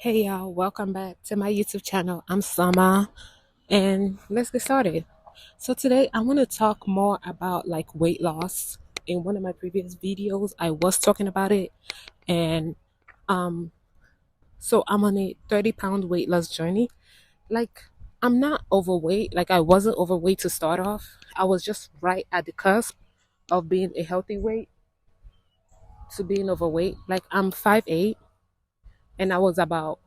Hey y'all, welcome back to my YouTube channel. I'm Sama and let's get started. So today I want to talk more about like weight loss. In one of my previous videos, I was talking about it and um so I'm on a 30-pound weight loss journey. Like I'm not overweight, like I wasn't overweight to start off. I was just right at the cusp of being a healthy weight to being overweight. Like I'm 5'8" and I was about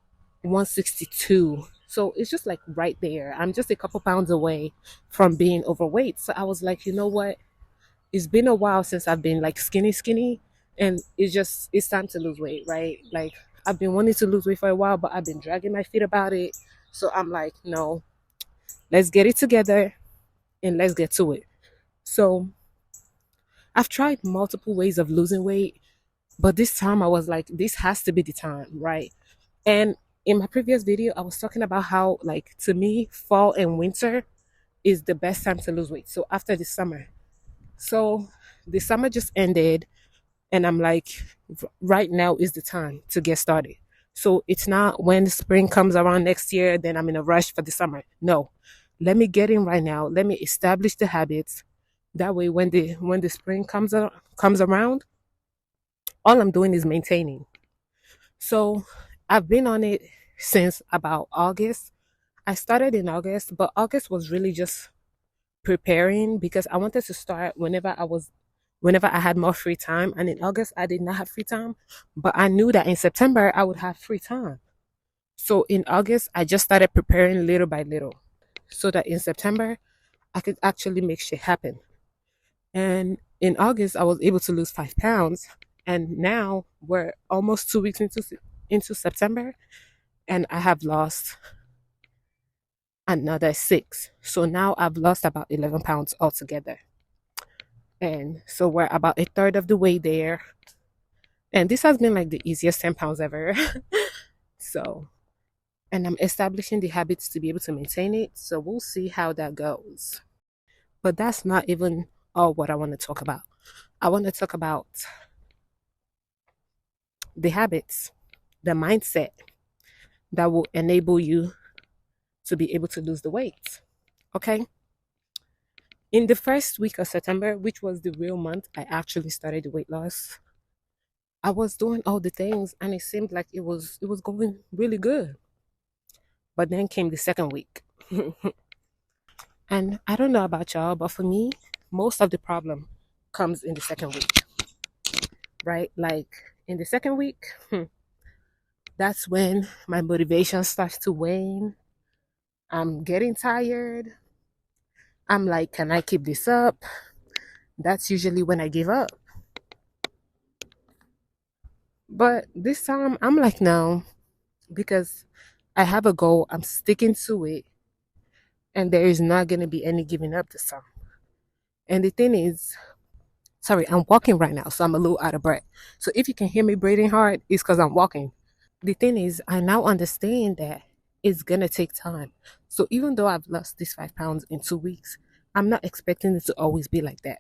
162. So it's just like right there. I'm just a couple pounds away from being overweight. So I was like, you know what? It's been a while since I've been like skinny, and it's time to lose weight, right? Like I've been wanting to lose weight for a while, but I've been dragging my feet about it. So I'm like, no, let's get it together and let's get to it. So I've tried multiple ways of losing weight, but this time I was like, this has to be the time, right? And in my previous video, I was talking about how, like, to me, fall and winter is the best time to lose weight. So after the summer. So the summer just ended, and I'm like, right now is the time to get started. So it's not when the spring comes around next year, then I'm in a rush for the summer. No, let me get in right now. Let me establish the habits. That way, when the spring comes around, all I'm doing is maintaining. So I've been on it since about August. I started in August, but August was really just preparing because I wanted to start whenever I had more free time. And in August I did not have free time, but I knew that in September I would have free time. So in August I just started preparing little by little so that in September I could actually make shit happen. And in August I was able to lose 5 pounds, and now we're almost 2 weeks into September, and I have lost another six. So now I've lost about 11 pounds altogether. And so we're about a third of the way there. And this has been like the easiest 10 pounds ever. So, and I'm establishing the habits to be able to maintain it. So we'll see how that goes. But that's not even all what I want to talk about. I want to talk about the habits, the mindset that will enable you to be able to lose the weight. Okay. In the first week of September, which was the real month I actually started the weight loss, I was doing all the things and it seemed like it was going really good. But then came the second week. And I don't know about y'all, but for me, most of the problem comes in the second week, right? Like in the second week, that's when my motivation starts to wane. I'm getting tired. I'm like, can I keep this up? That's usually when I give up. But this time I'm like, no, because I have a goal, I'm sticking to it, and there is not going to be any giving up this time. And the thing is, sorry, I'm walking right now, so I'm a little out of breath. So if you can hear me breathing hard, it's because I'm walking. The thing is, I now understand that it's going to take time. So even though I've lost these 5 pounds in 2 weeks, I'm not expecting it to always be like that.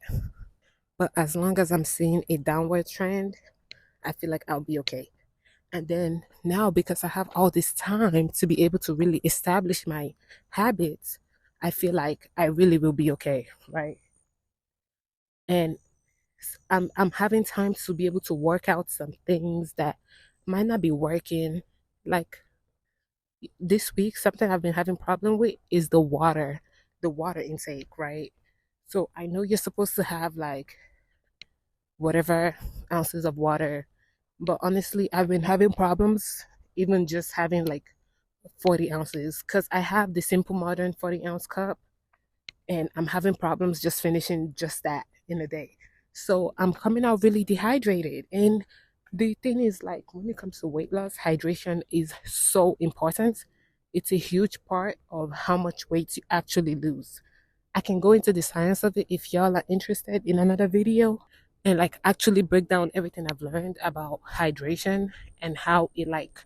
But as long as I'm seeing a downward trend, I feel like I'll be okay. And then now, because I have all this time to be able to really establish my habits, I feel like I really will be okay, right? And I'm having time to be able to work out some things that might not be working. Like this week, something I've been having problem with is the water intake, right? So I know you're supposed to have like whatever ounces of water, but honestly, I've been having problems even just having like 40 ounces because I have the Simple Modern 40-ounce cup, and I'm having problems just finishing just that in a day. So I'm coming out really dehydrated. And the thing is, like, when it comes to weight loss, hydration is so important. It's a huge part of how much weight you actually lose. I can go into the science of it if y'all are interested in another video, and like actually break down everything I've learned about hydration and how it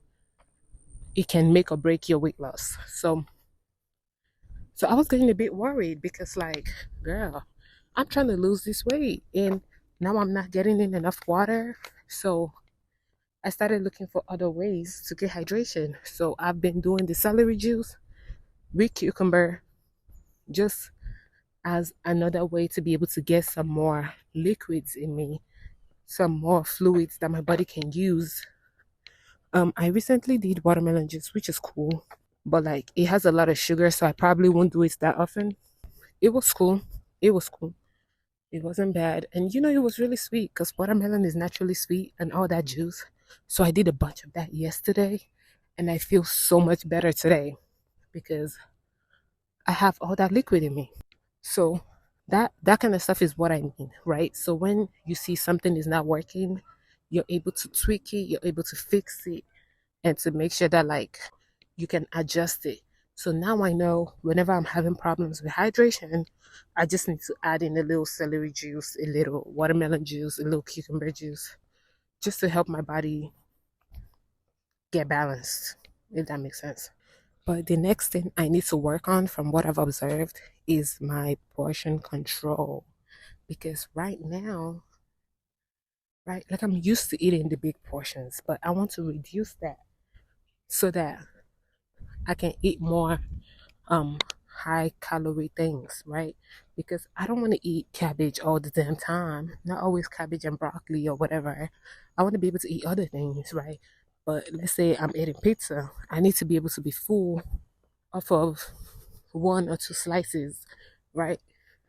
can make or break your weight loss. So I was getting a bit worried because, like, girl, I'm trying to lose this weight and now I'm not getting in enough water. So I started looking for other ways to get hydration. So I've been doing the celery juice with cucumber just as another way to be able to get some more liquids in me, some more fluids that my body can use. I recently did watermelon juice, which is cool, but like it has a lot of sugar, so I probably won't do it that often. It was cool. It was cool. It wasn't bad. And it was really sweet because watermelon is naturally sweet and all that juice. So I did a bunch of that yesterday and I feel so much better today because I have all that liquid in me. So that kind of stuff is what I mean, right? So when you see something is not working, you're able to tweak it, you're able to fix it, and to make sure that like you can adjust it. So now I know whenever I'm having problems with hydration, I just need to add in a little celery juice, a little watermelon juice, a little cucumber juice, just to help my body get balanced, if that makes sense. But the next thing I need to work on from what I've observed is my portion control. Because right now, right, like I'm used to eating the big portions, but I want to reduce that so that I can eat more um high calorie things, right? Because I don't want to eat cabbage all the damn time. Not always cabbage and broccoli or whatever. I want to be able to eat other things, right? But let's say I'm eating pizza. I need to be able to be full off of one or two slices, right?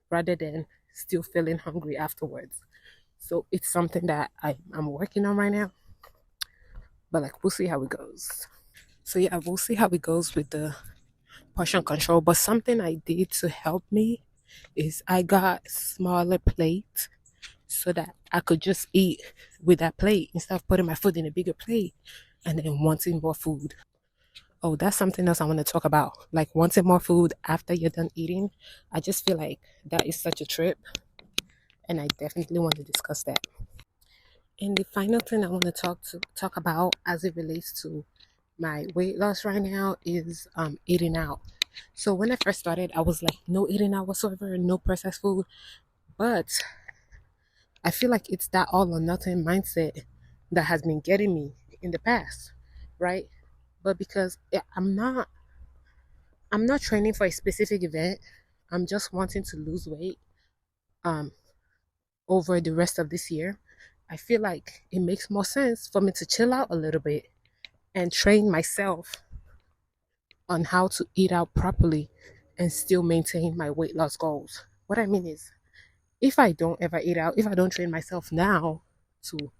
Rather than still feeling hungry afterwards. So it's something that I'm working on right now. But like we'll see how it goes. So yeah, we'll see how it goes with the portion control. But something I did to help me is I got smaller plate so that I could just eat with that plate instead of putting my food in a bigger plate and then wanting more food. Oh, that's something else I want to talk about. Like wanting more food after you're done eating. I just feel like that is such a trip and I definitely want to discuss that. And the final thing I want to talk about as it relates to my weight loss right now is eating out. So when I first started, I was like no eating out whatsoever, no processed food. But I feel like it's that all or nothing mindset that has been getting me in the past, right? But because I'm not training for a specific event. I'm just wanting to lose weight um over the rest of this year. I feel like it makes more sense for me to chill out a little bit and train myself on how to eat out properly and still maintain my weight loss goals. What I mean is, if I don't ever eat out, if I don't train myself now to,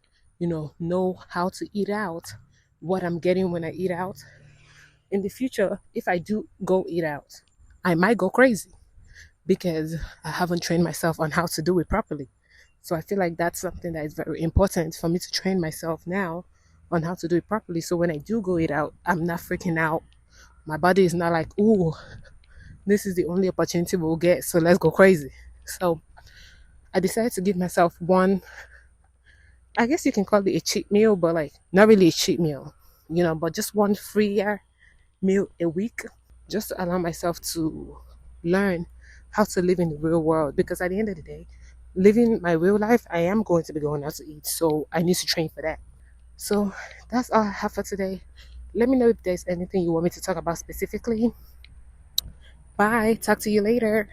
know how to eat out, what I'm getting when I eat out, in the future, if I do go eat out, I might go crazy because I haven't trained myself on how to do it properly. So I feel like that's something that is very important for me to train myself now on how to do it properly. So when I do go eat out, I'm not freaking out. My body is not like, ooh, this is the only opportunity we'll get, so let's go crazy. So I decided to give myself one, I guess you can call it a cheat meal, but like not really a cheat meal, but just one free meal a week, just to allow myself to learn how to live in the real world. Because at the end of the day, living my real life, I am going to be going out to eat, so I need to train for that. So that's all I have for today. Let me know if there's anything you want me to talk about specifically. Bye. Talk to you later.